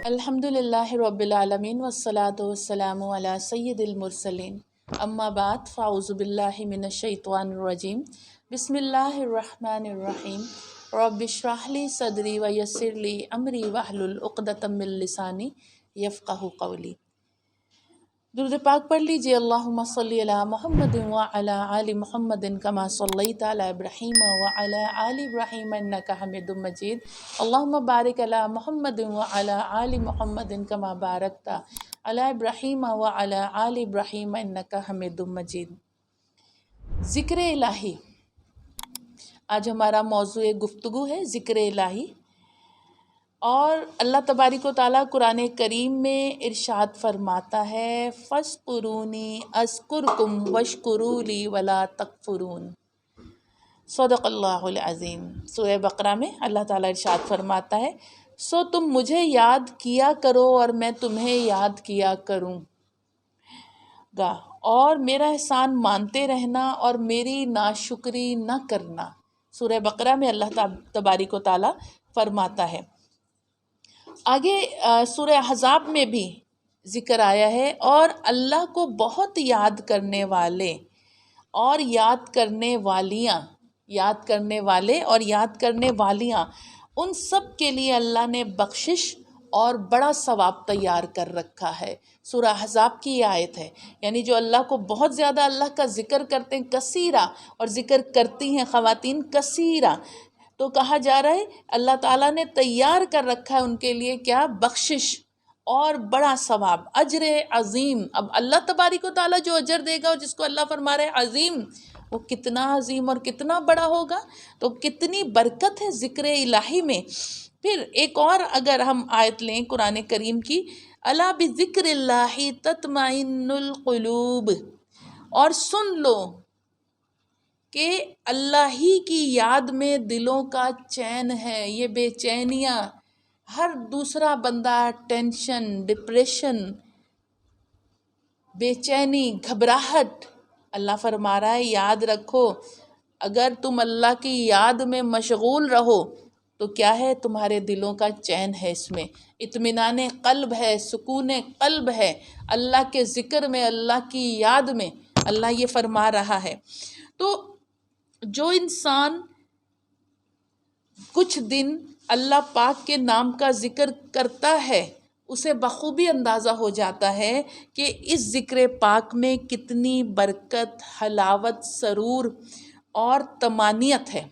الحمدللہ رب العالمین والصلاة والسلام علی سید المرسلین اما بعد فاعوذ باللہ من الشیطان الرجیم بسم اللہ الرحمن الرحیم رب اشرح لی صدری ویسر لی امری واحلل عقدۃ من لسانی یفقہوا قولی۔ درود پاک پڑھ لیجئے۔ اللہم صلی علی محمد وعلی آل محمد کما صلیت علی ابراہیم وعلی آل ابراہیم انک حمید مجید۔ اللہم بارک علی محمد وعلی آل محمد کما بارکت علی ابراہیم وعلی آل ابراہیم انک حمید مجید۔ ذکر الہی، آج ہمارا موضوع گفتگو ہے ذکر الہی، اور اللہ تبارک و تعالیٰ قرآن کریم میں ارشاد فرماتا ہے فاذکرونی اذکرکم واشکروا لی ولا تکفرون۔ صدق اللہ العظیم۔ سورہ بقرہ میں اللہ تعالیٰ ارشاد فرماتا ہے سو تم مجھے یاد کیا کرو اور میں تمہیں یاد کیا کروں گا، اور میرا احسان مانتے رہنا اور میری ناشکری نہ کرنا۔ سورہ بقرہ میں اللہ تبارک و تعالیٰ فرماتا ہے۔ آگے سورہ احزاب میں بھی ذکر آیا ہے، اور اللہ کو بہت یاد کرنے والے اور یاد کرنے والیاں، یاد کرنے والے اور یاد کرنے والیاں، ان سب کے لیے اللہ نے بخشش اور بڑا ثواب تیار کر رکھا ہے۔ سورہ احزاب کی یہ آیت ہے، یعنی جو اللہ کو بہت زیادہ اللہ کا ذکر کرتے ہیں کثیرہ، اور ذکر کرتی ہیں خواتین کثیرہ، تو کہا جا رہا ہے اللہ تعالیٰ نے تیار کر رکھا ہے ان کے لیے کیا؟ بخشش اور بڑا ثواب، اجر عظیم۔ اب اللہ تبارک و تعالیٰ جو اجر دے گا، اور جس کو اللہ فرما رہے عظیم، وہ کتنا عظیم اور کتنا بڑا ہوگا، تو کتنی برکت ہے ذکر الہی میں۔ پھر ایک اور اگر ہم آیت لیں قرآن کریم کی، الا بذکر اللہ تطمئن القلوب، اور سن لو کہ اللہ ہی کی یاد میں دلوں کا چین ہے۔ یہ بے چینیاں، ہر دوسرا بندہ ٹینشن، ڈپریشن، بے چینی، گھبراہٹ، اللہ فرما رہا ہے یاد رکھو، اگر تم اللہ کی یاد میں مشغول رہو تو کیا ہے؟ تمہارے دلوں کا چین ہے، اس میں اطمینان قلب ہے، سکون قلب ہے، اللہ کے ذکر میں، اللہ کی یاد میں۔ اللہ یہ فرما رہا ہے۔ تو جو انسان کچھ دن اللہ پاک کے نام کا ذکر کرتا ہے، اسے بخوبی اندازہ ہو جاتا ہے کہ اس ذکر پاک میں کتنی برکت، حلاوت، سرور اور طمانینت ہے۔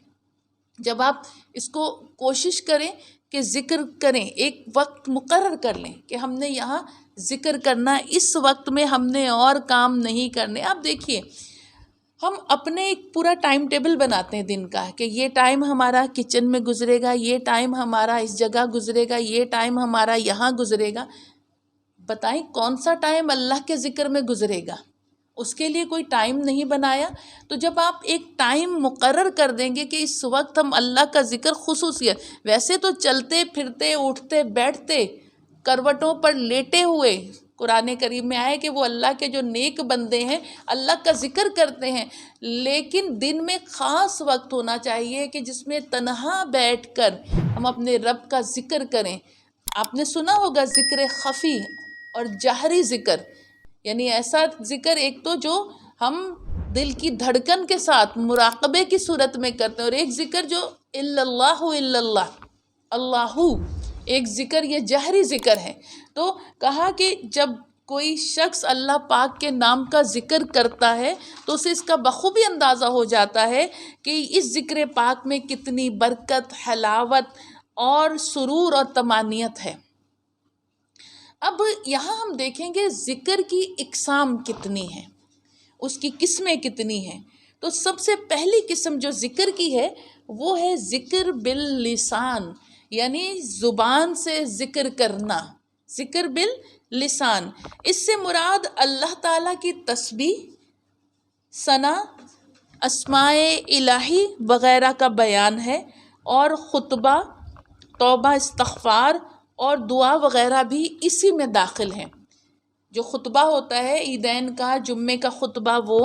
جب آپ اس کو کوشش کریں کہ ذکر کریں، ایک وقت مقرر کر لیں کہ ہم نے یہاں ذکر کرنا ہے، اس وقت میں ہم نے اور کام نہیں کرنے۔ آپ دیکھیے، ہم اپنے ایک پورا ٹائم ٹیبل بناتے ہیں دن کا، کہ یہ ٹائم ہمارا کچن میں گزرے گا، یہ ٹائم ہمارا اس جگہ گزرے گا، یہ ٹائم ہمارا یہاں گزرے گا۔ بتائیں کون سا ٹائم اللہ کے ذکر میں گزرے گا؟ اس کے لیے کوئی ٹائم نہیں بنایا۔ تو جب آپ ایک ٹائم مقرر کر دیں گے کہ اس وقت ہم اللہ کا ذکر، خصوصیت ویسے تو چلتے پھرتے، اٹھتے بیٹھتے، کروٹوں پر لیٹے ہوئے، قرآن کریم میں آئے کہ وہ اللہ کے جو نیک بندے ہیں اللہ کا ذکر کرتے ہیں، لیکن دن میں خاص وقت ہونا چاہیے کہ جس میں تنہا بیٹھ کر ہم اپنے رب کا ذکر کریں۔ آپ نے سنا ہوگا ذکر خفی اور جہری ذکر، یعنی ایسا ذکر ایک تو جو ہم دل کی دھڑکن کے ساتھ مراقبے کی صورت میں کرتے ہیں، اور ایک ذکر جو اللہ اللہ اللہ، ایک ذکر یہ جہری ذکر ہے۔ تو کہا کہ جب کوئی شخص اللہ پاک کے نام کا ذکر کرتا ہے تو اسے اس کا بخوبی اندازہ ہو جاتا ہے کہ اس ذکر پاک میں کتنی برکت، حلاوت اور سرور اور طمانینت ہے۔ اب یہاں ہم دیکھیں گے ذکر کی اقسام کتنی ہیں، اس کی قسمیں کتنی ہیں۔ تو سب سے پہلی قسم جو ذکر کی ہے وہ ہے ذکر باللسان، یعنی زبان سے ذکر کرنا، ذکر باللسان۔ اس سے مراد اللہ تعالیٰ کی تسبیح، ثنا، اسماء الہی وغیرہ کا بیان ہے، اور خطبہ، توبہ، استغفار اور دعا وغیرہ بھی اسی میں داخل ہیں۔ جو خطبہ ہوتا ہے عیدین کا، جمعے کا خطبہ وہ،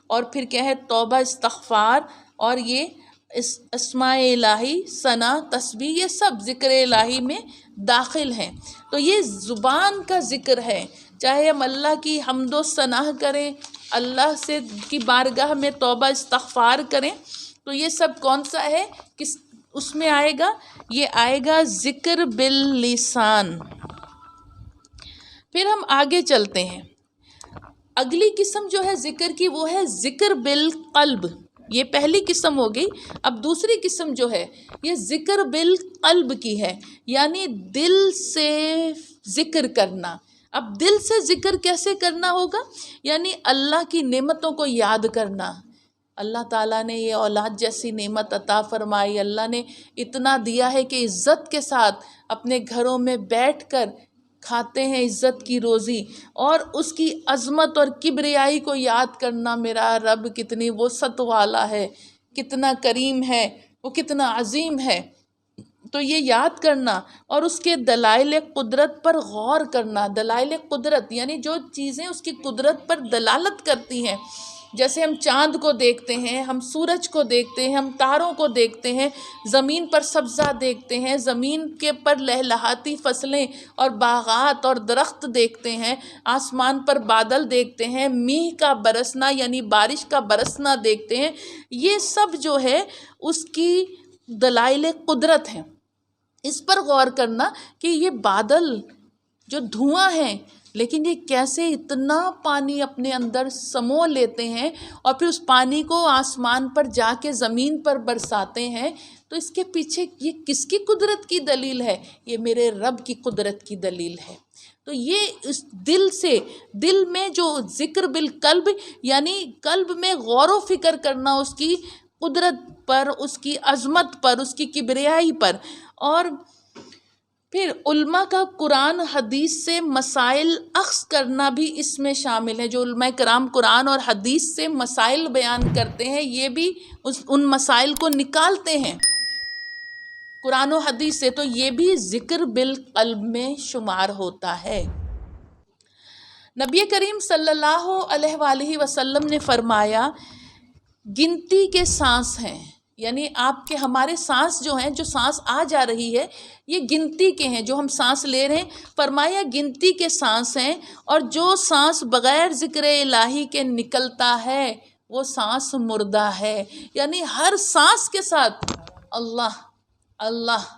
اور پھر کیا ہے توبہ، استغفار، اور یہ اسماء الہی، ثنا، تسبیح، یہ سب ذکر الہی میں داخل ہیں۔ تو یہ زبان کا ذکر ہے، چاہے ہم اللہ کی حمد و ثنا کریں، اللہ سے کی بارگاہ میں توبہ استغفار کریں، تو یہ سب کون سا ہے، کس اس میں آئے گا؟ یہ آئے گا ذکر باللسان۔ پھر ہم آگے چلتے ہیں، اگلی قسم جو ہے ذکر کی وہ ہے ذکر بالقلب۔ یہ پہلی قسم ہو گئی۔ اب دوسری قسم جو ہے یہ ذکر بالقلب کی ہے، یعنی دل سے ذکر کرنا۔ اب دل سے ذکر کیسے کرنا ہوگا؟ یعنی اللہ کی نعمتوں کو یاد کرنا۔ اللہ تعالیٰ نے یہ اولاد جیسی نعمت عطا فرمائی، اللہ نے اتنا دیا ہے کہ عزت کے ساتھ اپنے گھروں میں بیٹھ کر کھاتے ہیں عزت کی روزی، اور اس کی عظمت اور کبریائی کو یاد کرنا، میرا رب کتنی وسعت والا ہے، کتنا کریم ہے، وہ کتنا عظیم ہے۔ تو یہ یاد کرنا اور اس کے دلائل قدرت پر غور کرنا۔ دلائل قدرت یعنی جو چیزیں اس کی قدرت پر دلالت کرتی ہیں، جیسے ہم چاند کو دیکھتے ہیں، ہم سورج کو دیکھتے ہیں، ہم تاروں کو دیکھتے ہیں، زمین پر سبزہ دیکھتے ہیں، زمین کے پر لہلہاتی فصلیں اور باغات اور درخت دیکھتے ہیں، آسمان پر بادل دیکھتے ہیں، میہ کا برسنا یعنی بارش کا برسنا دیکھتے ہیں۔ یہ سب جو ہے اس کی دلائل قدرت ہیں۔ اس پر غور کرنا کہ یہ بادل جو دھواں ہیں، لیکن یہ کیسے اتنا پانی اپنے اندر سمو لیتے ہیں اور پھر اس پانی کو آسمان پر جا کے زمین پر برساتے ہیں، تو اس کے پیچھے یہ کس کی قدرت کی دلیل ہے؟ یہ میرے رب کی قدرت کی دلیل ہے۔ تو یہ اس دل سے، دل میں جو ذکر بالقلب یعنی قلب میں غور و فکر کرنا اس کی قدرت پر، اس کی عظمت پر، اس کی کبریائی پر۔ اور پھر علماء کا قرآن حدیث سے مسائل اخذ کرنا بھی اس میں شامل ہے۔ جو علماء کرام قرآن اور حدیث سے مسائل بیان کرتے ہیں، یہ بھی ان مسائل کو نکالتے ہیں قرآن و حدیث سے، تو یہ بھی ذکر بالقلب میں شمار ہوتا ہے۔ نبی کریم صلی اللہ علیہ وآلہ وسلم نے فرمایا، گنتی کے سانس ہیں، یعنی آپ کے ہمارے سانس جو ہیں، جو سانس آ جا رہی ہے یہ گنتی کے ہیں، جو ہم سانس لے رہے ہیں، فرمایا گنتی کے سانس ہیں، اور جو سانس بغیر ذکر الہی کے نکلتا ہے وہ سانس مردہ ہے۔ یعنی ہر سانس کے ساتھ اللہ اللہ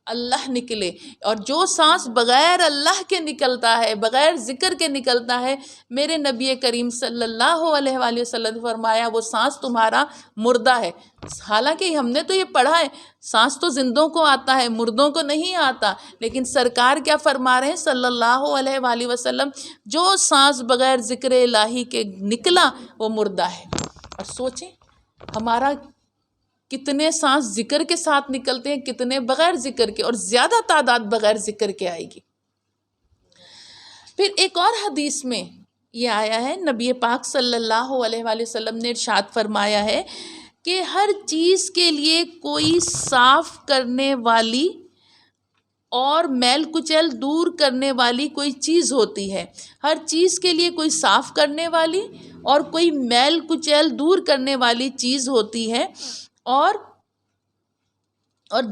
اللہ نکلے، اور جو سانس بغیر اللہ کے نکلتا ہے، بغیر ذکر کے نکلتا ہے، میرے نبی کریم صلی اللہ علیہ وآلہ وسلم نے فرمایا وہ سانس تمہارا مردہ ہے۔ حالانکہ ہم نے تو یہ پڑھا ہے سانس تو زندوں کو آتا ہے، مردوں کو نہیں آتا، لیکن سرکار کیا فرما رہے ہیں صلی اللہ علیہ وآلہ وسلم، جو سانس بغیر ذکر الہی کے نکلا وہ مردہ ہے۔ اور سوچیں ہمارا کتنے سانس ذکر کے ساتھ نکلتے ہیں، کتنے بغیر ذکر کے، اور زیادہ تعداد بغیر ذکر کے آئے گی۔ پھر ایک اور حدیث میں یہ آیا ہے، نبی پاک صلی اللہ علیہ وآلہ وسلم نے ارشاد فرمایا ہے کہ ہر چیز کے لیے کوئی صاف کرنے والی اور میل کچیل دور کرنے والی کوئی چیز ہوتی ہے۔ ہر چیز کے لیے کوئی صاف کرنے والی اور کوئی میل کچیل دور کرنے والی چیز ہوتی ہے، اور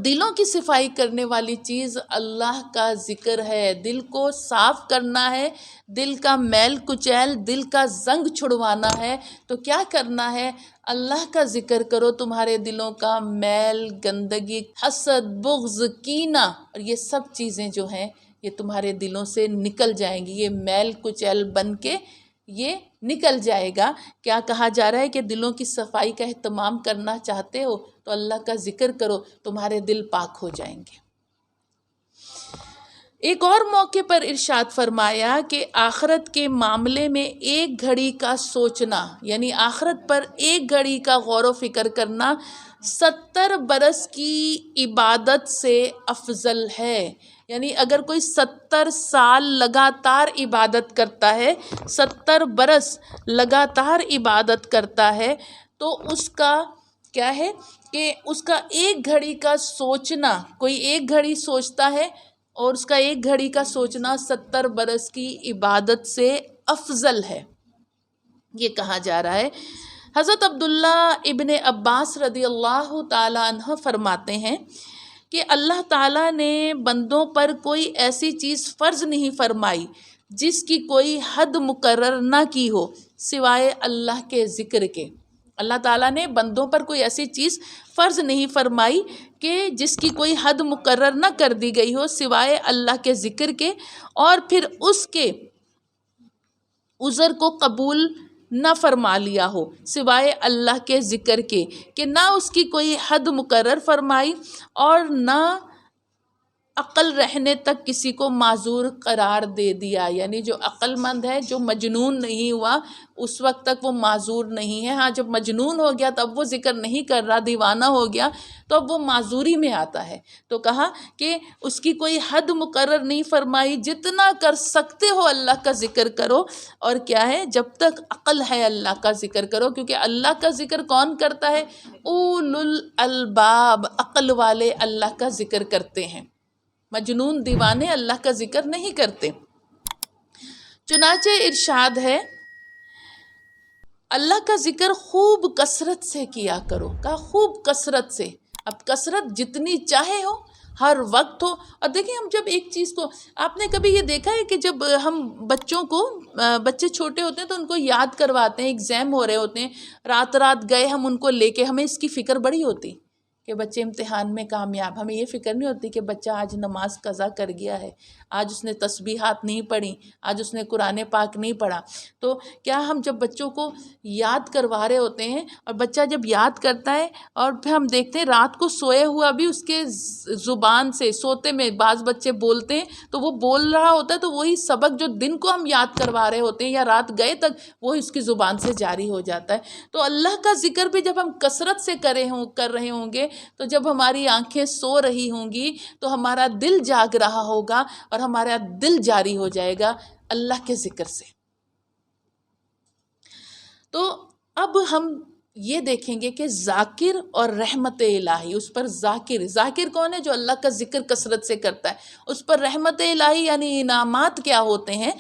دلوں کی صفائی کرنے والی چیز اللہ کا ذکر ہے۔ دل کو صاف کرنا ہے، دل کا میل کچیل، دل کا زنگ چھڑوانا ہے، تو کیا کرنا ہے؟ اللہ کا ذکر کرو، تمہارے دلوں کا میل، گندگی، حسد، بغض، کینہ، اور یہ سب چیزیں جو ہیں یہ تمہارے دلوں سے نکل جائیں گی، یہ میل کچیل بن کے یہ نکل جائے گا۔ کیا کہا جا رہا ہے کہ دلوں کی صفائی کا اہتمام کرنا چاہتے ہو تو اللہ کا ذکر کرو، تمہارے دل پاک ہو جائیں گے۔ ایک اور موقع پر ارشاد فرمایا کہ آخرت کے معاملے میں ایک گھڑی کا سوچنا، یعنی آخرت پر ایک گھڑی کا غور و فکر کرنا 70 برس کی عبادت سے افضل ہے۔ یعنی اگر کوئی 70 سال لگاتار عبادت کرتا ہے، 70 برس لگاتار عبادت کرتا ہے، تو اس کا کیا ہے کہ اس کا ایک گھڑی کا سوچنا، کوئی ایک گھڑی سوچتا ہے اور اس کا ایک گھڑی کا سوچنا 70 برس کی عبادت سے افضل ہے، یہ کہا جا رہا ہے۔ حضرت عبداللہ ابن عباس رضی اللہ تعالیٰ عنہ فرماتے ہیں کہ اللہ تعالیٰ نے بندوں پر کوئی ایسی چیز فرض نہیں فرمائی جس کی کوئی حد مقرر نہ کی ہو سوائے اللہ کے ذکر کے۔ اللہ تعالیٰ نے بندوں پر کوئی ایسی چیز فرض نہیں فرمائی کہ جس کی کوئی حد مقرر نہ کر دی گئی ہو سوائے اللہ کے ذکر کے، اور پھر اس کے عذر کو قبول نہ فرما لیا ہو سوائے اللہ کے ذکر کے، کہ نہ اس کی کوئی حد مقرر فرمائی اور نہ عقل رہنے تک کسی کو معذور قرار دے دیا۔ یعنی جو عقل مند ہے، جو مجنون نہیں ہوا اس وقت تک وہ معذور نہیں ہے، ہاں جب مجنون ہو گیا تب وہ ذکر نہیں کر رہا، دیوانہ ہو گیا تو اب وہ معذوری میں آتا ہے۔ تو کہا کہ اس کی کوئی حد مقرر نہیں فرمائی، جتنا کر سکتے ہو اللہ کا ذکر کرو، اور کیا ہے جب تک عقل ہے اللہ کا ذکر کرو، کیونکہ اللہ کا ذکر کون کرتا ہے؟ اولو الالباب، عقل والے اللہ کا ذکر کرتے ہیں، مجنون دیوانے اللہ کا ذکر نہیں کرتے۔ چنانچہ ارشاد ہے اللہ کا ذکر خوب کثرت سے کیا کرو، کہا خوب کثرت سے۔ اب کثرت جتنی چاہے ہو، ہر وقت ہو۔ اور دیکھیں ہم جب ایک چیز کو، آپ نے کبھی یہ دیکھا ہے کہ جب ہم بچوں کو، بچے چھوٹے ہوتے ہیں تو ان کو یاد کرواتے ہیں، ایگزام ہو رہے ہوتے ہیں، رات گئے ہم ان کو لے کے، ہمیں اس کی فکر بڑی ہوتی کہ بچے امتحان میں کامیاب، ہمیں یہ فکر نہیں ہوتی کہ بچہ آج نماز قضا کر گیا ہے، آج اس نے تسبیحات نہیں پڑھی، آج اس نے قرآن پاک نہیں پڑھا۔ تو کیا ہم جب بچوں کو یاد کروا رہے ہوتے ہیں، اور بچہ جب یاد کرتا ہے اور پھر ہم دیکھتے ہیں رات کو سوئے ہوا بھی اس کے زبان سے، سوتے میں بعض بچے بولتے ہیں تو وہ بول رہا ہوتا ہے، تو وہی سبق جو دن کو ہم یاد کروا رہے ہوتے ہیں یا رات گئے تک وہ اس کی زبان سے جاری ہو جاتا ہے۔ تو اللہ کا ذکر بھی جب ہم کثرت سے کر رہے ہوں گے، تو جب ہماری آنکھیں سو رہی ہوں گی تو ہمارا دل جاگ رہا ہوگا اور ہمارا دل جاری ہو جائے گا اللہ کے ذکر سے۔ تو اب ہم یہ دیکھیں گے کہ ذاکر اور رحمت الہی، اس پر ذاکر کون ہے؟ جو اللہ کا ذکر کثرت سے کرتا ہے، اس پر رحمت الہی یعنی انعامات کیا ہوتے ہیں،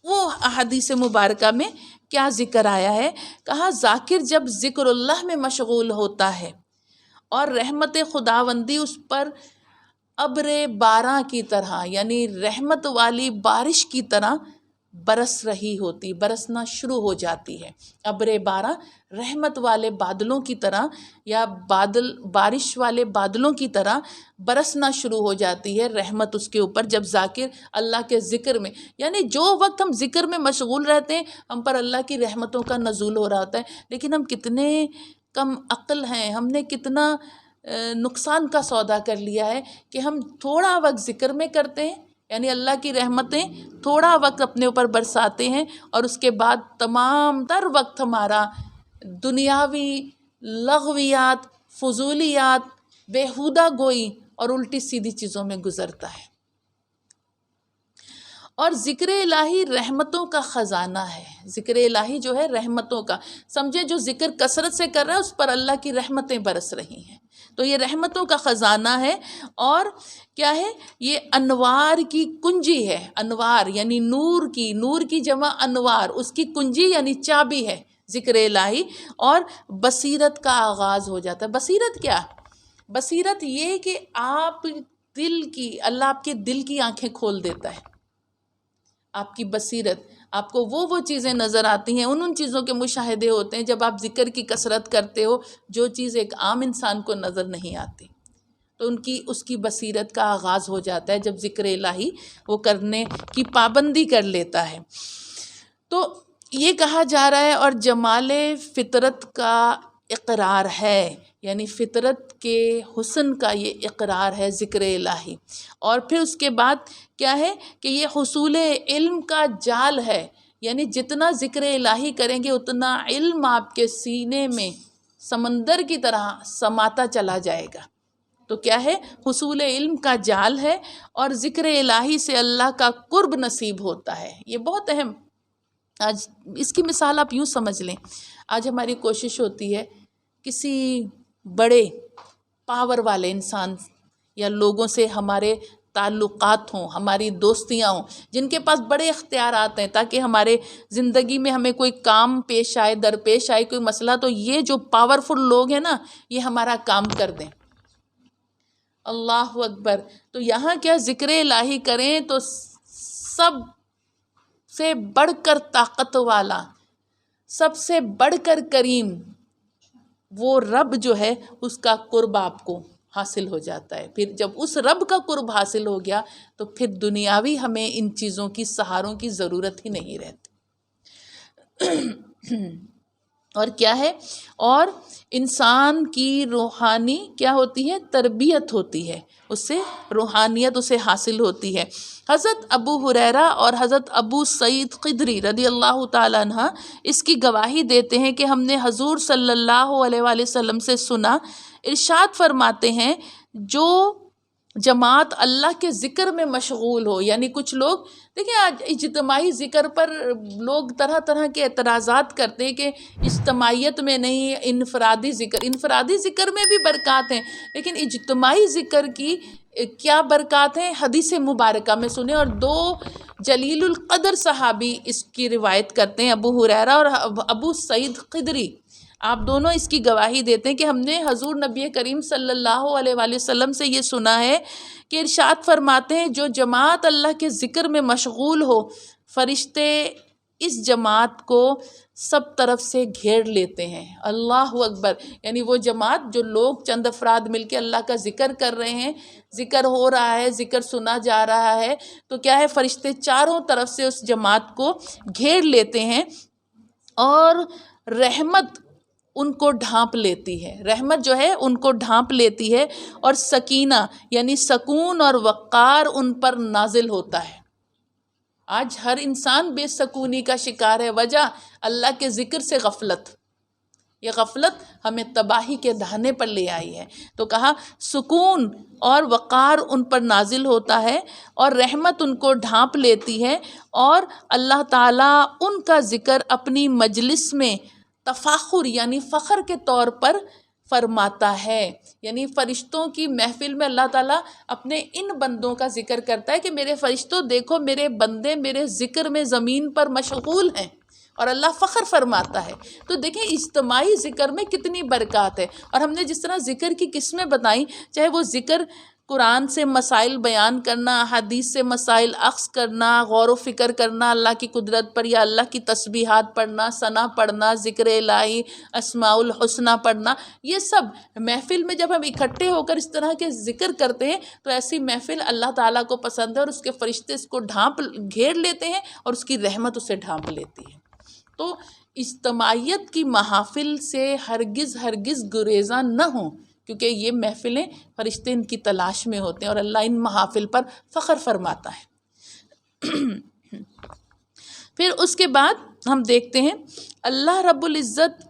وہ احادیث مبارکہ میں کیا ذکر آیا ہے۔ کہا ذاکر جب ذکر اللہ میں مشغول ہوتا ہے اور رحمت خداوندی اس پر ابر باراں کی طرح، یعنی رحمت والی بارش کی طرح برسنا شروع ہو جاتی ہے۔ ابر باراں رحمت والے بادلوں کی طرح، یا بارش والے بادلوں کی طرح برسنا شروع ہو جاتی ہے رحمت اس کے اوپر، جب ذاکر اللہ کے ذکر میں، یعنی جو وقت ہم ذکر میں مشغول رہتے ہیں ہم پر اللہ کی رحمتوں کا نزول ہو رہا ہوتا ہے۔ لیکن ہم کتنے کم عقل ہیں، ہم نے کتنا نقصان کا سودا کر لیا ہے کہ ہم تھوڑا وقت ذکر میں کرتے ہیں، یعنی اللہ کی رحمتیں تھوڑا وقت اپنے اوپر برساتے ہیں، اور اس کے بعد تمام تر وقت ہمارا دنیاوی لغویات، فضولیات، بیہودہ گوئی اور الٹی سیدھی چیزوں میں گزرتا ہے۔ اور ذکر الہی رحمتوں کا خزانہ ہے۔ ذکر الہی جو ہے رحمتوں کا، سمجھے جو ذکر کثرت سے کر رہا ہے اس پر اللہ کی رحمتیں برس رہی ہیں، تو یہ رحمتوں کا خزانہ ہے۔ اور کیا ہے؟ یہ انوار کی کنجی ہے۔ انوار یعنی نور کی جمع انوار، اس کی کنجی یعنی چابی ہے ذکر الہی، اور بصیرت کا آغاز ہو جاتا ہے۔ بصیرت کیا؟ بصیرت یہ کہ اللہ آپ کے دل کی آنکھیں کھول دیتا ہے، آپ کی بصیرت، آپ کو وہ چیزیں نظر آتی ہیں، ان چیزوں کے مشاہدے ہوتے ہیں جب آپ ذکر کی کثرت کرتے ہو، جو چیز ایک عام انسان کو نظر نہیں آتی، تو اس کی بصیرت کا آغاز ہو جاتا ہے جب ذکر الہی وہ کرنے کی پابندی کر لیتا ہے۔ تو یہ کہا جا رہا ہے، اور جمال فطرت کا اقرار ہے، یعنی فطرت کے حسن کا یہ اقرار ہے ذکر الہی۔ اور پھر اس کے بعد کیا ہے کہ یہ حصول علم کا جال ہے، یعنی جتنا ذکر الہی کریں گے اتنا علم آپ کے سینے میں سمندر کی طرح سماتا چلا جائے گا۔ تو کیا ہے؟ حصول علم کا جال ہے، اور ذکر الہی سے اللہ کا قرب نصیب ہوتا ہے۔ یہ بہت اہم، آج اس کی مثال آپ یوں سمجھ لیں، آج ہماری کوشش ہوتی ہے کسی بڑے پاور والے انسان یا لوگوں سے ہمارے تعلقات ہوں، ہماری دوستیاں ہوں، جن کے پاس بڑے اختیارات ہیں، تاکہ ہمارے زندگی میں ہمیں کوئی کام پیش آئے، درپیش آئے کوئی مسئلہ، تو یہ جو پاورفل لوگ ہیں نا، یہ ہمارا کام کر دیں۔ اللہ اکبر۔ تو یہاں کیا ذکر الہی کریں تو سب سے بڑھ کر طاقت والا، سب سے بڑھ کر کریم وہ رب جو ہے، اس کا قرب آپ کو حاصل ہو جاتا ہے۔ پھر جب اس رب کا قرب حاصل ہو گیا تو پھر دنیاوی ہمیں ان چیزوں کی، سہاروں کی ضرورت ہی نہیں رہتی۔ اور کیا ہے، اور انسان کی روحانی کیا ہوتی ہے، تربیت ہوتی ہے، اس سے روحانیت اسے حاصل ہوتی ہے۔ حضرت ابو ہریرہ اور حضرت ابو سعید خدری رضی اللہ تعالیٰ عنہ اس کی گواہی دیتے ہیں کہ ہم نے حضور صلی اللہ علیہ وآلہ وسلم سے سنا، ارشاد فرماتے ہیں جو جماعت اللہ کے ذکر میں مشغول ہو، یعنی کچھ لوگ دیکھیں آج اجتماعی ذکر پر لوگ طرح طرح کے اعتراضات کرتے ہیں کہ اجتماعیت میں نہیں، انفرادی ذکر میں بھی برکات ہیں، لیکن اجتماعی ذکر کی کیا برکات ہیں، حدیث مبارکہ میں سنیں۔ اور دو جلیل القدر صحابی اس کی روایت کرتے ہیں، ابو ہریرہ اور ابو سعید خدری، آپ دونوں اس کی گواہی دیتے ہیں کہ ہم نے حضور نبی کریم صلی اللہ علیہ وآلہ وسلم سے یہ سنا ہے کہ ارشاد فرماتے ہیں جو جماعت اللہ کے ذکر میں مشغول ہو، فرشتے اس جماعت کو سب طرف سے گھیر لیتے ہیں۔ اللہ اکبر۔ یعنی وہ جماعت، جو لوگ چند افراد مل کے اللہ کا ذکر کر رہے ہیں، ذکر ہو رہا ہے، ذکر سنا جا رہا ہے، تو کیا ہے، فرشتے چاروں طرف سے اس جماعت کو گھیر لیتے ہیں اور رحمت ان کو ڈھانپ لیتی ہے، رحمت جو ہے ان کو ڈھانپ لیتی ہے، اور سکینہ یعنی سکون اور وقار ان پر نازل ہوتا ہے۔ آج ہر انسان بے سکونی کا شکار ہے، وجہ اللہ کے ذکر سے غفلت۔ یہ غفلت ہمیں تباہی کے دہانے پر لے آئی ہے۔ تو کہا سکون اور وقار ان پر نازل ہوتا ہے اور رحمت ان کو ڈھانپ لیتی ہے، اور اللہ تعالیٰ ان کا ذکر اپنی مجلس میں تفاخر یعنی فخر کے طور پر فرماتا ہے۔ یعنی فرشتوں کی محفل میں اللہ تعالیٰ اپنے ان بندوں کا ذکر کرتا ہے کہ میرے فرشتوں دیکھو، میرے بندے میرے ذکر میں زمین پر مشغول ہیں، اور اللہ فخر فرماتا ہے۔ تو دیکھیں اجتماعی ذکر میں کتنی برکات ہے، اور ہم نے جس طرح ذکر کی قسمیں بتائیں، چاہے وہ ذکر قرآن سے مسائل بیان کرنا، حدیث سے مسائل اخذ کرنا، غور و فکر کرنا اللہ کی قدرت پر، یا اللہ کی تسبیحات پڑھنا، ثنا پڑھنا، ذکر الہی، اسماء الحسنہ پڑھنا، یہ سب محفل میں جب ہم اکٹھے ہو کر اس طرح کے ذکر کرتے ہیں تو ایسی محفل اللہ تعالیٰ کو پسند ہے، اور اس کے فرشتے اس کو گھیر لیتے ہیں، اور اس کی رحمت اسے ڈھانپ لیتی ہے۔ تو اجتماعیت کی محافل سے ہرگز گریزاں نہ ہوں، کیونکہ یہ محفلیں فرشتے ان کی تلاش میں ہوتے ہیں، اور اللہ ان محافل پر فخر فرماتا ہے۔ پھر اس کے بعد ہم دیکھتے ہیں اللہ رب العزت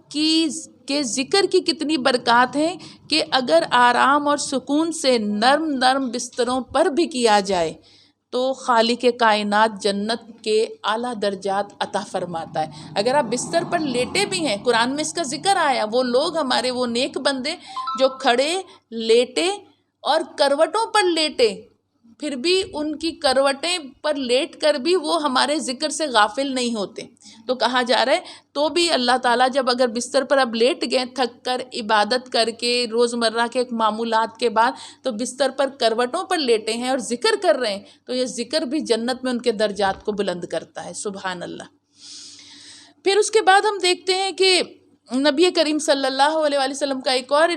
کے ذکر کی کتنی برکات ہیں کہ اگر آرام اور سکون سے نرم بستروں پر بھی کیا جائے تو خالق کائنات جنت کے اعلیٰ درجات عطا فرماتا ہے۔ اگر آپ بستر پر لیٹے بھی ہیں، قرآن میں اس کا ذکر آیا، وہ لوگ ہمارے وہ نیک بندے جو کھڑے، لیٹے اور کروٹوں پر لیٹے، پھر بھی ان کی کروٹیں پر لیٹ کر بھی وہ ہمارے ذکر سے غافل نہیں ہوتے۔ تو کہا جا رہا ہے تو بھی اللہ تعالیٰ جب اگر بستر پر اب لیٹ گئے، تھک کر عبادت کر کے روزمرہ کے معمولات کے بعد، تو بستر پر کروٹوں پر لیٹے ہیں اور ذکر کر رہے ہیں، تو یہ ذکر بھی جنت میں ان کے درجات کو بلند کرتا ہے۔ سبحان اللہ۔ پھر اس کے بعد ہم دیکھتے ہیں کہ نبی کریم صلی اللہ علیہ وآلہ وسلم کا ایک اور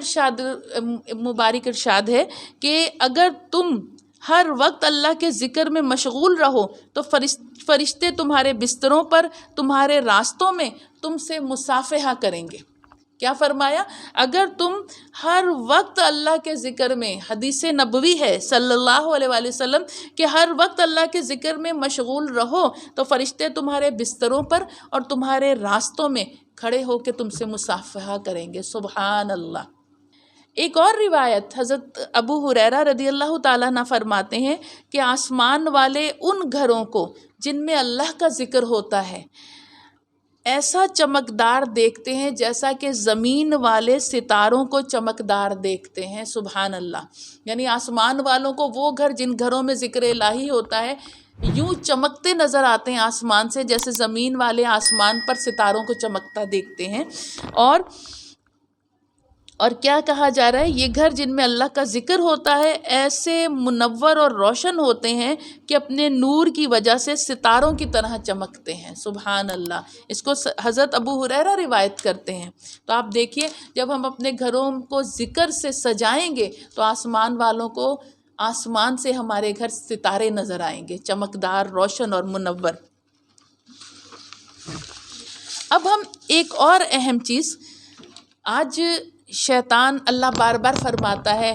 مبارک ارشاد ہے کہ اگر تم ہر وقت اللہ کے ذکر میں مشغول رہو تو فرشتے تمہارے بستروں پر، تمہارے راستوں میں تم سے مصافحہ کریں گے۔ کیا فرمایا؟ اگر تم ہر وقت اللہ کے ذکر میں، حدیث نبوی ہے صلی اللہ علیہ وآلہ وسلم کہ ہر وقت اللہ کے ذکر میں مشغول رہو تو فرشتے تمہارے بستروں پر اور تمہارے راستوں میں کھڑے ہو کے تم سے مصافحہ کریں گے۔ سبحان اللہ۔ ایک اور روایت حضرت ابو ہریرہ رضی اللہ تعالیٰ عنہ فرماتے ہیں کہ آسمان والے ان گھروں کو جن میں اللہ کا ذکر ہوتا ہے ایسا چمکدار دیکھتے ہیں جیسا کہ زمین والے ستاروں کو چمکدار دیکھتے ہیں. سبحان اللہ. یعنی آسمان والوں کو وہ گھر جن گھروں میں ذکر الہی ہوتا ہے یوں چمکتے نظر آتے ہیں آسمان سے، جیسے زمین والے آسمان پر ستاروں کو چمکتا دیکھتے ہیں. اور کیا کہا جا رہا ہے، یہ گھر جن میں اللہ کا ذکر ہوتا ہے ایسے منور اور روشن ہوتے ہیں کہ اپنے نور کی وجہ سے ستاروں کی طرح چمکتے ہیں. سبحان اللہ. اس کو حضرت ابو ہریرہ روایت کرتے ہیں. تو آپ دیکھیے جب ہم اپنے گھروں کو ذکر سے سجائیں گے تو آسمان والوں کو آسمان سے ہمارے گھر ستارے نظر آئیں گے، چمکدار، روشن اور منور. اب ہم ایک اور اہم چیز، آج شیطان اللہ بار بار فرماتا ہے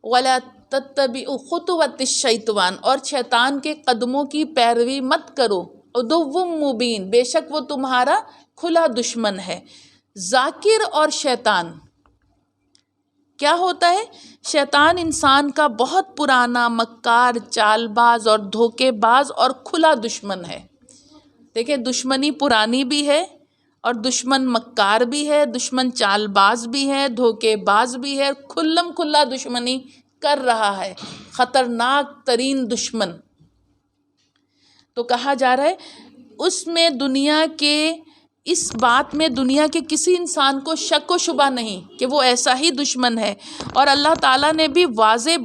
وَلَا تَتَّبِعُوا خُطُوَاتِ الشَّيْطَانِ، اور شیطان کے قدموں کی پیروی مت کرو. عُدُوٌّ مُبِینٌ، بے شک وہ تمہارا کھلا دشمن ہے. ذاکر اور شیطان کیا ہوتا ہے؟ شیطان انسان کا بہت پرانا مکار، چال باز اور دھوکے باز اور کھلا دشمن ہے. دیکھیں دشمنی پرانی بھی ہے اور دشمن مکار بھی ہے، دشمن چال باز بھی ہے، دھوکے باز بھی ہے، کھلم کھلا دشمنی کر رہا ہے، خطرناک ترین دشمن. تو کہا جا رہا ہے اس بات میں دنیا کے کسی انسان کو شک و شبہ نہیں کہ وہ ایسا ہی دشمن ہے. اور اللہ تعالیٰ نے بھی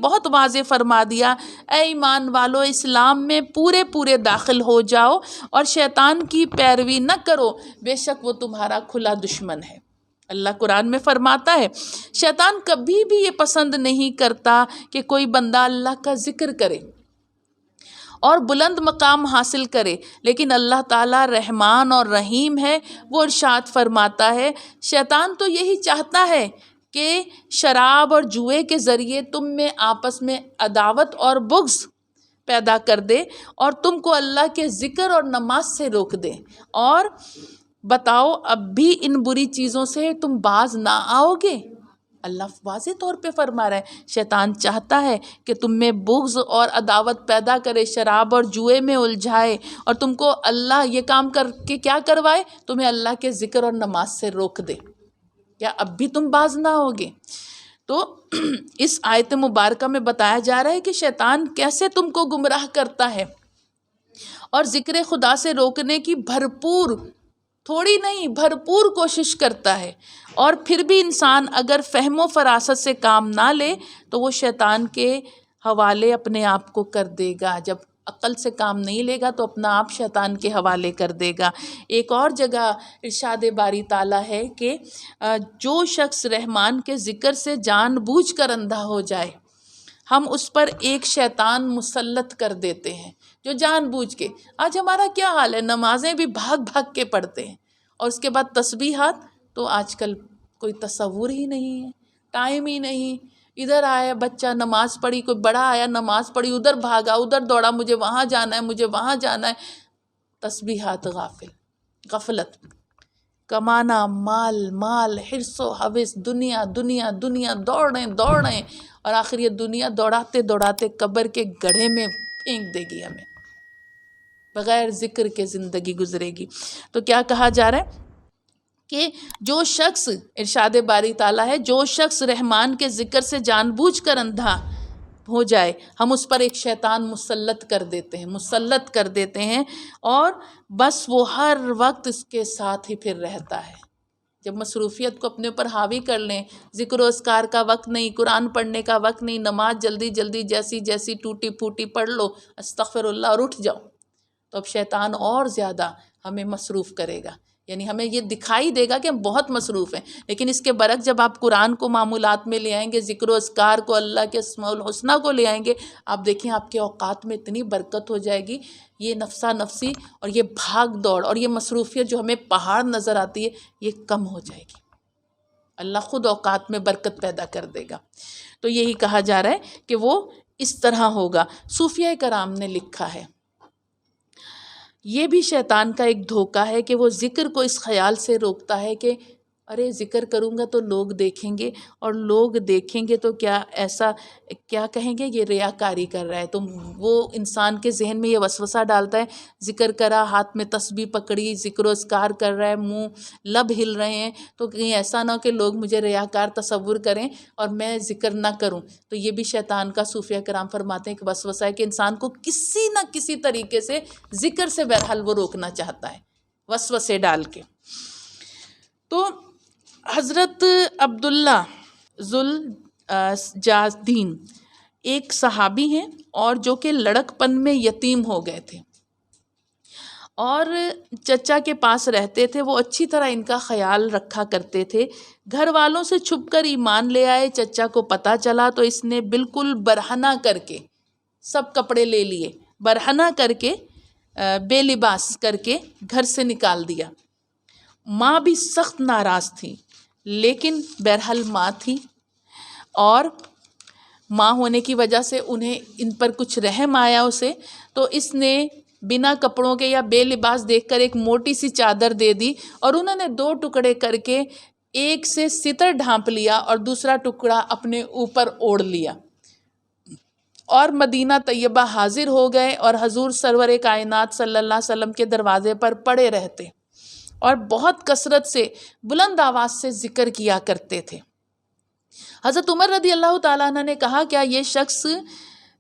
بہت واضح فرما دیا، اے ایمان والو اسلام میں پورے داخل ہو جاؤ اور شیطان کی پیروی نہ کرو، بے شک وہ تمہارا کھلا دشمن ہے. اللہ قرآن میں فرماتا ہے شیطان کبھی بھی یہ پسند نہیں کرتا کہ کوئی بندہ اللہ کا ذکر کرے اور بلند مقام حاصل کرے، لیکن اللہ تعالیٰ رحمان اور رحیم ہے. وہ ارشاد فرماتا ہے شیطان تو یہی چاہتا ہے کہ شراب اور جوئے کے ذریعے تم میں آپس میں عداوت اور بغض پیدا کر دے اور تم کو اللہ کے ذکر اور نماز سے روک دے. اور بتاؤ اب بھی ان بری چیزوں سے تم باز نہ آؤ گے؟ اللہ واضح طور پہ فرما رہا ہے شیطان چاہتا ہے کہ تم میں بغض اور عداوت پیدا کرے، شراب اور جوئے میں الجھائے اور تم کو اللہ یہ کام کر کے کیا کروائے، تمہیں اللہ کے ذکر اور نماز سے روک دے. کیا اب بھی تم باز نہ ہوگے؟ تو اس آیت مبارکہ میں بتایا جا رہا ہے کہ شیطان کیسے تم کو گمراہ کرتا ہے اور ذکر خدا سے روکنے کی بھرپور کوشش کرتا ہے. اور پھر بھی انسان اگر فہم و فراست سے کام نہ لے تو وہ شیطان کے حوالے اپنے آپ کو کر دے گا. جب عقل سے کام نہیں لے گا تو اپنا آپ شیطان کے حوالے کر دے گا. ایک اور جگہ ارشاد باری تعالیٰ ہے کہ جو شخص رحمان کے ذکر سے جان بوجھ کر اندھا ہو جائے ہم اس پر ایک شیطان مسلط کر دیتے ہیں جو جان بوجھ کے. آج ہمارا کیا حال ہے، نمازیں بھی بھاگ کے پڑھتے ہیں اور اس کے بعد تسبیحات تو آج کل کوئی تصور ہی نہیں ہے، ٹائم ہی نہیں. ادھر آیا بچہ نماز پڑھی، کوئی بڑا آیا نماز پڑھی، ادھر بھاگا ادھر دوڑا، مجھے وہاں جانا ہے مجھے وہاں جانا ہے. تسبیحات غفلت، کمانا، مال، حرص و حوث، دنیا، دوڑیں اور آخر یہ دنیا دوڑاتے قبر کے گڑھے میں پھینک دے گی ہمیں، بغیر ذکر کے زندگی گزرے گی. تو کیا کہا جا رہا ہے کہ جو شخص، ارشاد باری تعالیٰ ہے، جو شخص رحمان کے ذکر سے جان بوجھ کر اندھا ہو جائے ہم اس پر ایک شیطان مسلط کر دیتے ہیں اور بس وہ ہر وقت اس کے ساتھ ہی پھر رہتا ہے. جب مصروفیت کو اپنے اوپر حاوی کر لیں، ذکر و اذکار کا وقت نہیں، قرآن پڑھنے کا وقت نہیں، نماز جلدی جیسی ٹوٹی پھوٹی پڑھ لو، استغفر اللہ اور اٹھ جاؤ، تو اب شیطان اور زیادہ ہمیں مصروف کرے گا. یعنی ہمیں یہ دکھائی دے گا کہ ہم بہت مصروف ہیں، لیکن اس کے برعکس جب آپ قرآن کو معمولات میں لے آئیں گے، ذکر و اذکار کو، اللہ کے اسماء الحسنہ کو لے آئیں گے، آپ دیکھیں آپ کے اوقات میں اتنی برکت ہو جائے گی. یہ نفسا نفسی اور یہ بھاگ دوڑ اور یہ مصروفیت جو ہمیں پہاڑ نظر آتی ہے یہ کم ہو جائے گی. اللہ خود اوقات میں برکت پیدا کر دے گا. تو یہی کہا جا رہا ہے کہ وہ اس طرح ہوگا. صوفیہ کرام نے لکھا ہے یہ بھی شیطان کا ایک دھوکہ ہے کہ وہ ذکر کو اس خیال سے روکتا ہے کہ ارے ذکر کروں گا تو لوگ دیکھیں گے، اور لوگ دیکھیں گے تو کیا کہیں گے، یہ ریاکاری کر رہا ہے. تو وہ انسان کے ذہن میں یہ وسوسہ ڈالتا ہے، ذکر کرا، ہاتھ میں تسبیح پکڑی، ذکر و اذکار کر رہا ہے، منہ لب ہل رہے ہیں، تو کہیں ایسا نہ ہو کہ لوگ مجھے ریاکار تصور کریں اور میں ذکر نہ کروں. تو یہ بھی شیطان کا صوفیہ کرام فرماتے ہیں کہ وسوسہ ہے کہ انسان کو کسی نہ کسی طریقے سے ذکر سے بہرحال وہ روکنا چاہتا ہے، وسوسے ڈال کے. تو حضرت عبداللہ ذوالجادین ایک صحابی ہیں، اور جو کہ لڑکپن میں یتیم ہو گئے تھے اور چچا کے پاس رہتے تھے. وہ اچھی طرح ان کا خیال رکھا کرتے تھے. گھر والوں سے چھپ کر ایمان لے آئے. چچا کو پتہ چلا تو اس نے بالکل برہنہ کر کے سب کپڑے لے لیے، برہنہ کر کے بے لباس کر کے گھر سے نکال دیا. ماں بھی سخت ناراض تھی، لیکن بہرحال ماں تھی، اور ماں ہونے کی وجہ سے انہیں ان پر کچھ رحم آیا اسے. تو اس نے بنا کپڑوں کے یا بے لباس دیکھ کر ایک موٹی سی چادر دے دی، اور انہوں نے 2 ٹکڑے کر کے ایک سے ستر ڈھانپ لیا اور دوسرا ٹکڑا اپنے اوپر اوڑھ لیا، اور مدینہ طیبہ حاضر ہو گئے اور حضور سرور کائنات صلی اللہ علیہ وسلم کے دروازے پر پڑے رہتے اور بہت کثرت سے بلند آواز سے ذکر کیا کرتے تھے. حضرت عمر رضی اللہ تعالیٰ عنہ نے کہا، کیا یہ شخص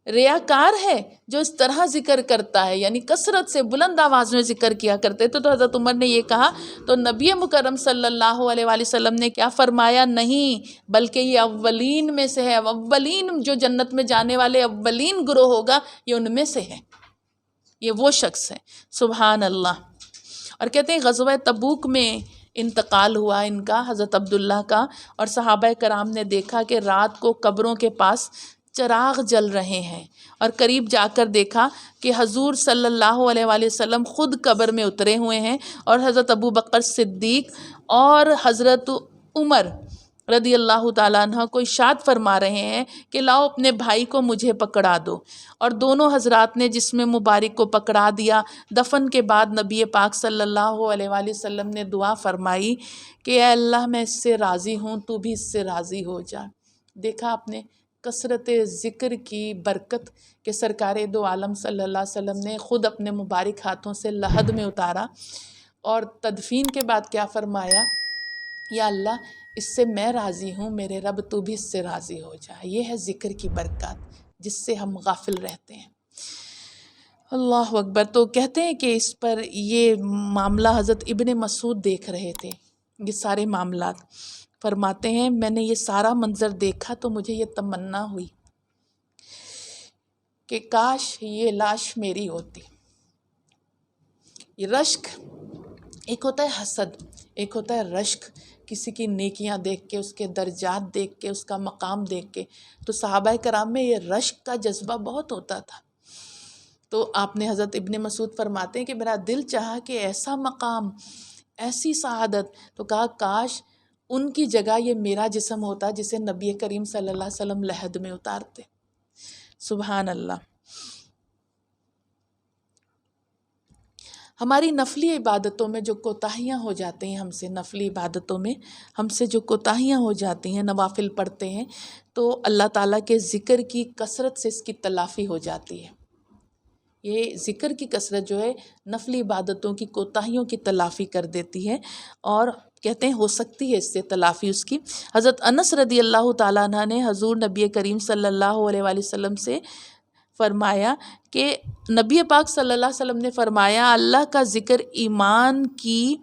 ریاکار ہے جو اس طرح ذکر کرتا ہے، یعنی کثرت سے بلند آواز میں ذکر کیا کرتے تھے. تو حضرت عمر نے یہ کہا تو نبی مکرم صلی اللہ علیہ وآلہ وسلم نے کیا فرمایا، نہیں بلکہ یہ اولین میں سے ہے. اولین جو جنت میں جانے والے اولین گروہ ہوگا یہ ان میں سے ہے، یہ وہ شخص ہے. سبحان اللہ. اور کہتے ہیں غزوہ تبوک میں انتقال ہوا ان کا، حضرت عبداللہ کا، اور صحابہ کرام نے دیکھا کہ رات کو قبروں کے پاس چراغ جل رہے ہیں، اور قریب جا کر دیکھا کہ حضور صلی اللہ علیہ وآلہ وسلم خود قبر میں اترے ہوئے ہیں، اور حضرت ابو بکر صدیق اور حضرت عمر رضی اللہ تعالیٰ عنہ کو ارشاد فرما رہے ہیں کہ لاؤ اپنے بھائی کو مجھے پکڑا دو. اور دونوں حضرات نے جسم مبارک کو پکڑا دیا. دفن کے بعد نبی پاک صلی اللہ علیہ وآلہ وسلم نے دعا فرمائی کہ اے اللہ میں اس سے راضی ہوں، تو بھی اس سے راضی ہو جا. دیکھا آپ نے کثرت ذکر کی برکت کہ سرکار دو عالم صلی اللہ علیہ وسلم نے خود اپنے مبارک ہاتھوں سے لحد میں اتارا، اور تدفین کے بعد کیا فرمایا، یا اللہ اس سے میں راضی ہوں، میرے رب تو بھی اس سے راضی ہو جا. یہ ہے ذکر کی برکات جس سے ہم غافل رہتے ہیں. اللہ اکبر. تو کہتے ہیں کہ اس پر یہ معاملہ حضرت ابن مسعود دیکھ رہے تھے، یہ سارے معاملات. فرماتے ہیں میں نے یہ سارا منظر دیکھا تو مجھے یہ تمنا ہوئی کہ کاش یہ لاش میری ہوتی. یہ رشک، ایک ہوتا ہے حسد، ایک ہوتا ہے رشک، کسی کی نیکیاں دیکھ کے، اس کے درجات دیکھ کے، اس کا مقام دیکھ کے. تو صحابہ کرام میں یہ رشک کا جذبہ بہت ہوتا تھا. تو آپ نے حضرت ابن مسعود فرماتے ہیں کہ میرا دل چاہا کہ ایسا مقام، ایسی سعادت. تو کہا کاش ان کی جگہ یہ میرا جسم ہوتا جسے نبی کریم صلی اللہ علیہ وسلم لحد میں اتارتے. سبحان اللہ. ہماری نفلی عبادتوں میں جو کوتاہیاں ہو جاتی ہیں، ہم سے نفلی عبادتوں میں ہم سے جو کوتاہیاں ہو جاتی ہیں، نوافل پڑھتے ہیں تو اللہ تعالیٰ کے ذکر کی کثرت سے اس کی تلافی ہو جاتی ہے. یہ ذکر کی کثرت جو ہے نفلی عبادتوں کی کوتاہیوں کی تلافی کر دیتی ہے، اور کہتے ہیں ہو سکتی ہے اس سے تلافی اس کی. حضرت انس رضی اللہ تعالیٰ عنہ نے حضور نبی کریم صلی اللہ علیہ وآلہ وسلم سے فرمایا کہ نبی پاک صلی اللہ علیہ وسلم نے فرمایا اللہ کا ذکر ایمان کی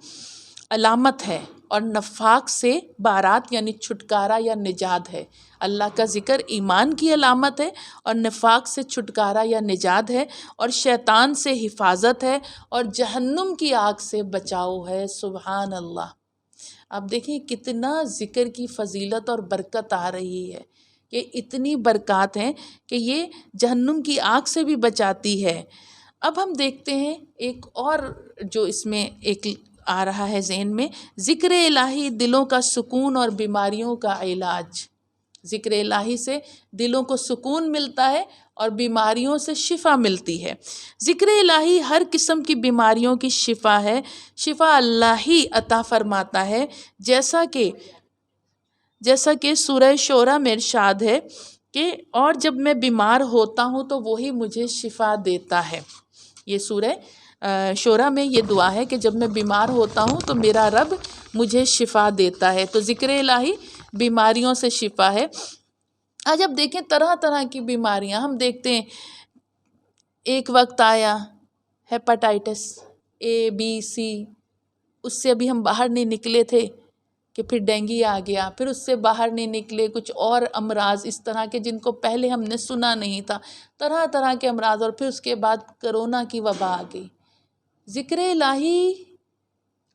علامت ہے اور نفاق سے بارات یعنی چھٹکارا یا نجات ہے. اللہ کا ذکر ایمان کی علامت ہے اور نفاق سے چھٹکارا یا نجات ہے، اور شیطان سے حفاظت ہے، اور جہنم کی آگ سے بچاؤ ہے. سبحان اللہ. آپ دیکھیں کتنا ذکر کی فضیلت اور برکت آ رہی ہے، کہ اتنی برکات ہیں کہ یہ جہنم کی آگ سے بھی بچاتی ہے. اب ہم دیکھتے ہیں ایک اور جو اس میں ایک آ رہا ہے ذہن میں، ذکر الہی دلوں کا سکون اور بیماریوں کا علاج. ذکر الہی سے دلوں کو سکون ملتا ہے اور بیماریوں سے شفا ملتی ہے۔ ذکر الہی ہر قسم کی بیماریوں کی شفا ہے، شفا اللہ ہی عطا فرماتا ہے، جیسا کہ سورہ شورى میں ارشاد ہے کہ اور جب میں بیمار ہوتا ہوں تو وہی مجھے شفا دیتا ہے۔ یہ سورہ شورى میں یہ دعا ہے کہ جب میں بیمار ہوتا ہوں تو میرا رب مجھے شفا دیتا ہے۔ تو ذکر الہی بیماریوں سے شفا ہے۔ آج اب دیکھیں طرح طرح کی بیماریاں ہم دیکھتے ہیں، ایک وقت آیا ہیپاٹائٹس ABC، اس سے ابھی ہم باہر نہیں نکلے تھے کہ پھر ڈینگی آ گیا، پھر اس سے باہر نہیں نکلے کچھ اور امراض اس طرح کے جن کو پہلے ہم نے سنا نہیں تھا، طرح طرح کے امراض، اور پھر اس کے بعد کرونا کی وبا آ گئی۔ ذکر الہی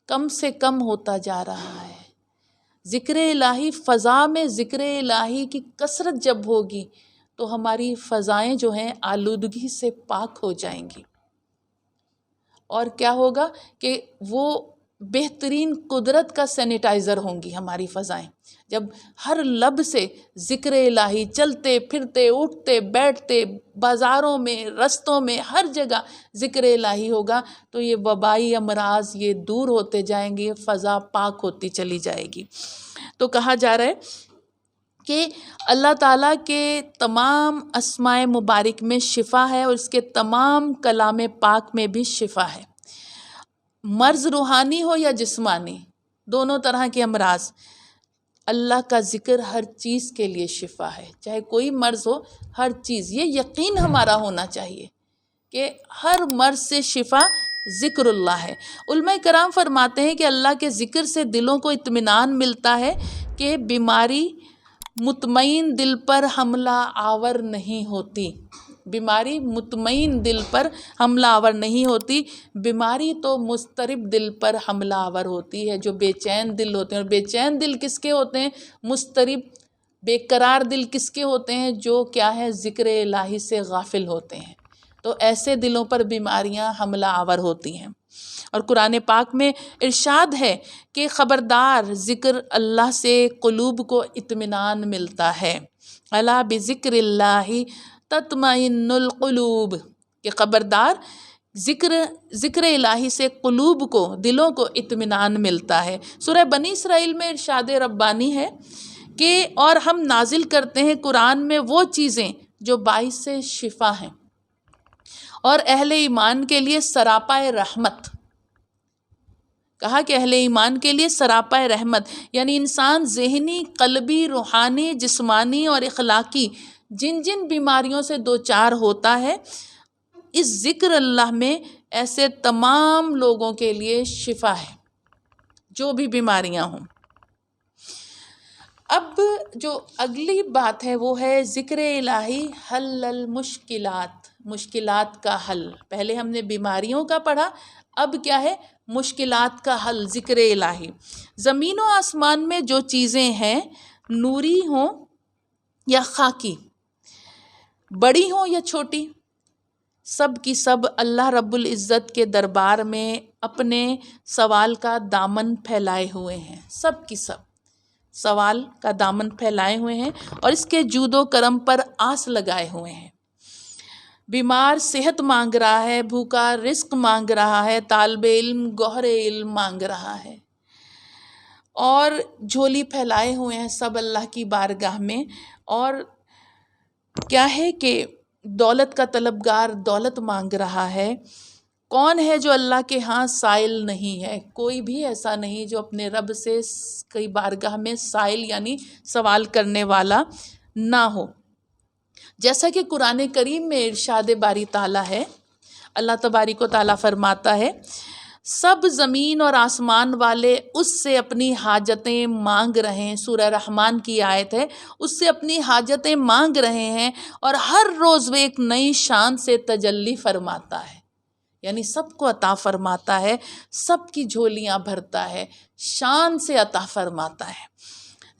کم سے کم ہوتا جا رہا ہے۔ ذکر الہی فضا میں ذکر الہی کی کثرت جب ہوگی تو ہماری فضائیں جو ہیں آلودگی سے پاک ہو جائیں گی، اور کیا ہوگا کہ وہ بہترین قدرت کا سینیٹائزر ہوں گی ہماری فضائیں۔ جب ہر لب سے ذکر الہی چلتے پھرتے اٹھتے بیٹھتے بازاروں میں رستوں میں ہر جگہ ذکر الہی ہوگا تو یہ وبائی امراض یہ دور ہوتے جائیں گے، فضا پاک ہوتی چلی جائے گی۔ تو کہا جا رہا ہے کہ اللہ تعالیٰ کے تمام اسماء مبارک میں شفا ہے اور اس کے تمام کلام پاک میں بھی شفا ہے۔ مرض روحانی ہو یا جسمانی، دونوں طرح کے امراض، اللہ کا ذکر ہر چیز کے لیے شفا ہے، چاہے کوئی مرض ہو، ہر چیز، یہ یقین ہمارا ہونا چاہیے کہ ہر مرض سے شفا ذکر اللہ ہے۔ علماء کرام فرماتے ہیں کہ اللہ کے ذکر سے دلوں کو اطمینان ملتا ہے کہ بیماری مطمئن دل پر حملہ آور نہیں ہوتی، بیماری مطمئن دل پر حملہ آور نہیں ہوتی، بیماری تو مضطرب دل پر حملہ آور ہوتی ہے، جو بے چین دل ہوتے ہیں، اور بے چین دل کس کے ہوتے ہیں؟ مضطرب بے قرار دل کس کے ہوتے ہیں؟ جو کیا ہے؟ ذکر الہی سے غافل ہوتے ہیں، تو ایسے دلوں پر بیماریاں حملہ آور ہوتی ہیں۔ اور قرآن پاک میں ارشاد ہے کہ خبردار ذکر اللہ سے قلوب کو اطمینان ملتا ہے، الا بذکر اللہ تطمئن القلوب، کہ خبردار ذکر الہی سے قلوب کو، دلوں کو اطمینان ملتا ہے۔ سورہ بنی اسرائیل میں ارشاد ربانی ہے کہ اور ہم نازل کرتے ہیں قرآن میں وہ چیزیں جو باعث شفا ہیں اور اہل ایمان کے لیے سراپا رحمت۔ کہا کہ اہل ایمان کے لیے سراپا رحمت، یعنی انسان ذہنی، قلبی، روحانی، جسمانی اور اخلاقی جن جن بیماریوں سے دوچار ہوتا ہے، اس ذکر اللہ میں ایسے تمام لوگوں کے لیے شفا ہے، جو بھی بیماریاں ہوں۔ اب جو اگلی بات ہے وہ ہے ذکر الہی حل المشکلات، مشکلات کا حل۔ پہلے ہم نے بیماریوں کا پڑھا، اب کیا ہے؟ مشکلات کا حل، ذکر الہی۔ زمین و آسمان میں جو چیزیں ہیں، نوری ہوں یا خاکی، بڑی ہوں یا چھوٹی، سب کی سب اللہ رب العزت کے دربار میں اپنے سوال کا دامن پھیلائے ہوئے ہیں، سب کی سب سوال کا دامن پھیلائے ہوئے ہیں اور اس کے جود و کرم پر آس لگائے ہوئے ہیں۔ بیمار صحت مانگ رہا ہے، بھوکا رزق مانگ رہا ہے، طالب علم گوہر علم مانگ رہا ہے، اور جھولی پھیلائے ہوئے ہیں سب اللہ کی بارگاہ میں۔ اور کیا ہے کہ دولت کا طلبگار دولت مانگ رہا ہے۔ کون ہے جو اللہ کے ہاں سائل نہیں ہے؟ کوئی بھی ایسا نہیں جو اپنے رب سے کئی بارگاہ میں سائل یعنی سوال کرنے والا نہ ہو۔ جیسا کہ قرآن کریم میں ارشاد باری تعالیٰ ہے، اللہ تبارک و تعالیٰ فرماتا ہے سب زمین اور آسمان والے اس سے اپنی حاجتیں مانگ رہے ہیں، سورہ رحمان کی آیت ہے، اس سے اپنی حاجتیں مانگ رہے ہیں اور ہر روز وہ ایک نئی شان سے تجلی فرماتا ہے، یعنی سب کو عطا فرماتا ہے، سب کی جھولیاں بھرتا ہے، شان سے عطا فرماتا ہے۔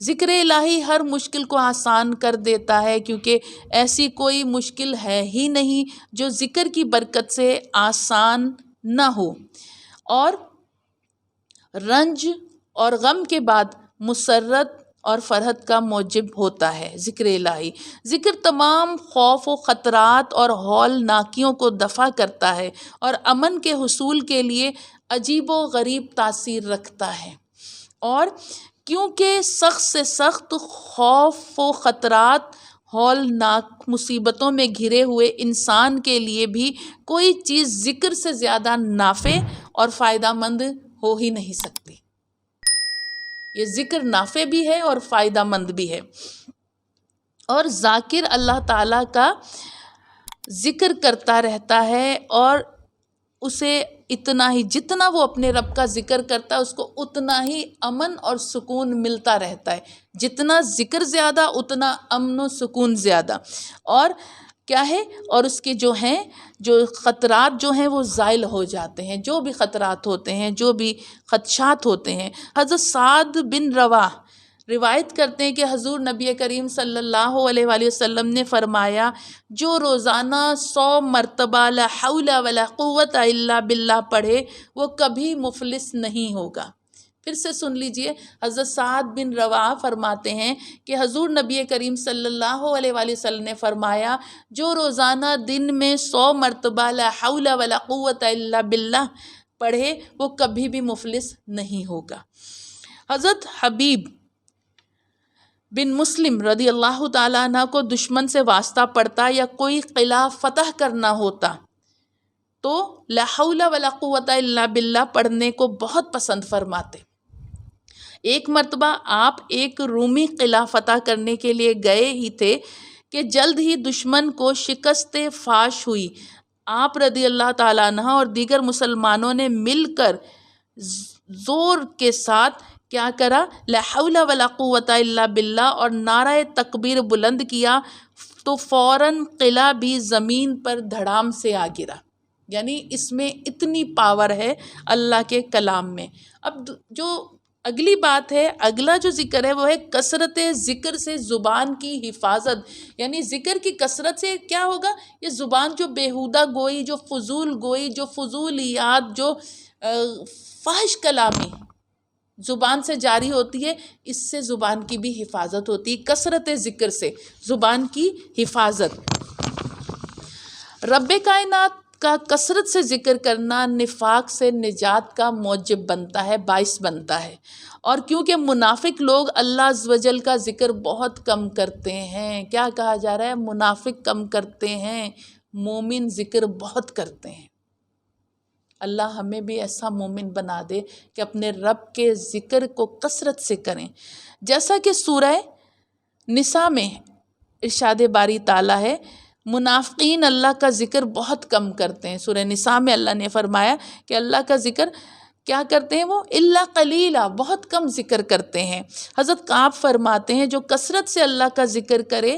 ذکر الہی ہر مشکل کو آسان کر دیتا ہے، کیونکہ ایسی کوئی مشکل ہے ہی نہیں جو ذکر کی برکت سے آسان نہ ہو، اور رنج اور غم کے بعد مسرت اور فرحت کا موجب ہوتا ہے۔ ذکر الہی، ذکر تمام خوف و خطرات اور ہولناکیوں کو دفع کرتا ہے اور امن کے حصول کے لیے عجیب و غریب تاثیر رکھتا ہے۔ اور کیونکہ سخت سے سخت خوف و خطرات، ہولناک مصیبتوں میں گھرے ہوئے انسان کے لیے بھی کوئی چیز ذکر سے زیادہ نافع اور فائدہ مند ہو ہی نہیں سکتی۔ یہ ذکر نافع بھی ہے اور فائدہ مند بھی ہے۔ اور ذاکر اللہ تعالیٰ کا ذکر کرتا رہتا ہے اور اسے اتنا ہی، جتنا وہ اپنے رب کا ذکر کرتا ہے اس کو اتنا ہی امن اور سکون ملتا رہتا ہے۔ جتنا ذکر زیادہ اتنا امن و سکون زیادہ۔ اور کیا ہے، اور اس کے جو ہیں جو خطرات جو ہیں وہ زائل ہو جاتے ہیں، جو بھی خطرات ہوتے ہیں، جو بھی خدشات ہوتے ہیں۔ حضرت سعد بن رواح روایت کرتے ہیں کہ حضور نبی کریم صلی اللہ علیہ وآلہ وسلم نے فرمایا، جو روزانہ 100 مرتبہ لا حول ولا قوت الا باللہ پڑھے وہ کبھی مفلس نہیں ہوگا۔ پھر سے سن لیجئے، حضرت سعد بن رواح فرماتے ہیں کہ حضور نبی کریم صلی اللہ علیہ وآلہ وسلم نے فرمایا، جو روزانہ دن میں 100 مرتبہ لا حول ولا قوت الا باللہ پڑھے وہ کبھی بھی مفلس نہیں ہوگا۔ حضرت حبیب بن مسلم رضی اللہ تعالیٰ عنہ کو دشمن سے واسطہ پڑتا یا کوئی قلعہ فتح کرنا ہوتا تو لا حول ولا قوت الا باللہ پڑھنے کو بہت پسند فرماتے۔ ایک مرتبہ آپ ایک رومی قلعہ فتح کرنے کے لیے گئے ہی تھے کہ جلد ہی دشمن کو شکست فاش ہوئی۔ آپ رضی اللہ تعالیٰ عنہ اور دیگر مسلمانوں نے مل کر زور کے ساتھ کیا کرا، لا حول ولا قوت الا باللہ اور نعرہ تکبیر بلند کیا تو فوراً قلعہ بھی زمین پر دھڑام سے آ گرا۔ یعنی اس میں اتنی پاور ہے اللہ کے کلام میں۔ اب جو اگلی بات ہے، اگلا جو ذکر ہے وہ ہے کثرت ذکر سے زبان کی حفاظت۔ یعنی ذکر کی کثرت سے کیا ہوگا، یہ زبان جو بیہودہ گوئی، جو فضول گوئی، جو فضولیات، جو فحش کلامی زبان سے جاری ہوتی ہے، اس سے زبان کی بھی حفاظت ہوتی ہے۔ کثرت ذکر سے زبان کی حفاظت۔ رب کائنات کا کثرت سے ذکر کرنا نفاق سے نجات کا موجب بنتا ہے، باعث بنتا ہے۔ اور کیونکہ منافق لوگ اللہ عز و جل کا ذکر بہت کم کرتے ہیں، کیا کہا جا رہا ہے، منافق کم کرتے ہیں، مومن ذکر بہت کرتے ہیں۔ اللہ ہمیں بھی ایسا مومن بنا دے کہ اپنے رب کے ذکر کو کثرت سے کریں۔ جیسا کہ سورہ نساء میں ارشاد باری تعالیٰ ہے، منافقین اللہ کا ذکر بہت کم کرتے ہیں۔ سورہ نساء میں اللہ نے فرمایا کہ اللہ کا ذکر کیا کرتے ہیں، وہ الا قلیلا، بہت کم ذکر کرتے ہیں۔ حضرت کعب فرماتے ہیں جو کثرت سے اللہ کا ذکر کرے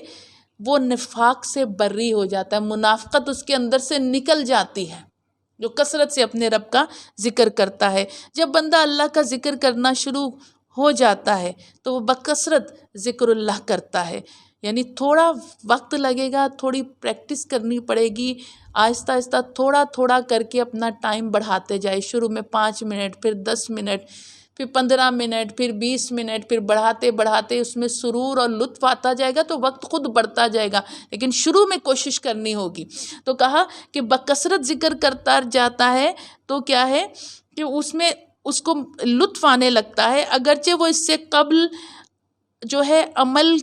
وہ نفاق سے بری ہو جاتا ہے، منافقت اس کے اندر سے نکل جاتی ہے، جو کثرت سے اپنے رب کا ذکر کرتا ہے۔ جب بندہ اللہ کا ذکر کرنا شروع ہو جاتا ہے تو وہ بکثرت ذکر اللہ کرتا ہے۔ یعنی تھوڑا وقت لگے گا، تھوڑی پریکٹس کرنی پڑے گی، آہستہ آہستہ تھوڑا تھوڑا کر کے اپنا ٹائم بڑھاتے جائے۔ شروع میں 5 منٹ، پھر 10 منٹ، پھر 15 منٹ، پھر 20 منٹ، پھر بڑھاتے بڑھاتے اس میں سرور اور لطف آتا جائے گا تو وقت خود بڑھتا جائے گا، لیکن شروع میں کوشش کرنی ہوگی۔ تو کہا کہ بکثرت ذکر کرتا جاتا ہے تو کیا ہے کہ اس میں اس کو لطف آنے لگتا ہے، اگرچہ وہ اس سے قبل جو ہے عمل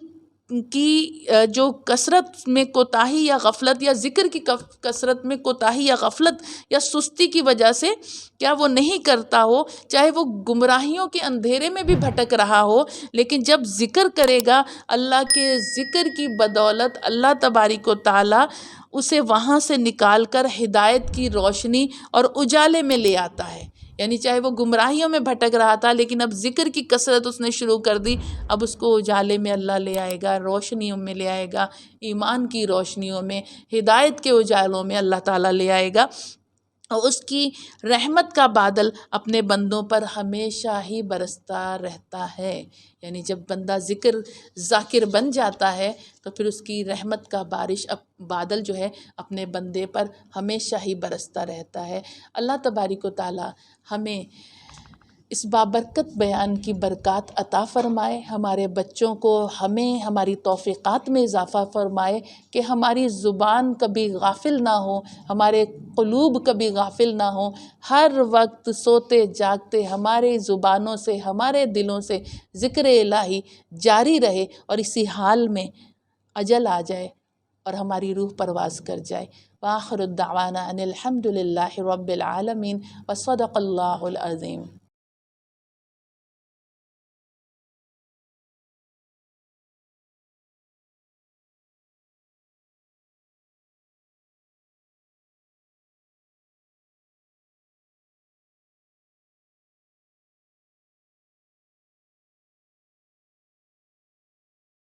کی جو کثرت میں کوتاہی یا غفلت، یا ذکر کی کثرت میں کوتاہی یا غفلت یا سستی کی وجہ سے کیا وہ نہیں کرتا ہو، چاہے وہ گمراہیوں کے اندھیرے میں بھی بھٹک رہا ہو، لیکن جب ذکر کرے گا اللہ کے ذکر کی بدولت اللہ تبارک و تعالی اسے وہاں سے نکال کر ہدایت کی روشنی اور اجالے میں لے آتا ہے۔ یعنی چاہے وہ گمراہیوں میں بھٹک رہا تھا لیکن اب ذکر کی کثرت اس نے شروع کر دی، اب اس کو اجالے میں اللہ لے آئے گا، روشنیوں میں لے آئے گا، ایمان کی روشنیوں میں، ہدایت کے اجالوں میں اللہ تعالیٰ لے آئے گا، اور اس کی رحمت کا بادل اپنے بندوں پر ہمیشہ ہی برستا رہتا ہے۔ یعنی جب بندہ ذاکر بن جاتا ہے تو پھر اس کی رحمت کا بادل جو ہے اپنے بندے پر ہمیشہ ہی برستا رہتا ہے۔ اللہ تبارک و تعالی ہمیں اس بابرکت بیان کی برکات عطا فرمائے، ہمارے بچوں کو، ہمیں ہماری توفیقات میں اضافہ فرمائے کہ ہماری زبان کبھی غافل نہ ہو، ہمارے قلوب کبھی غافل نہ ہوں، ہر وقت سوتے جاگتے ہمارے زبانوں سے، ہمارے دلوں سے ذکر الہی جاری رہے، اور اسی حال میں اجل آ جائے اور ہماری روح پرواز کر جائے۔ وآخر الدعوانا ان الحمد للہ رب العالمین، وصدق اللہ العظیم۔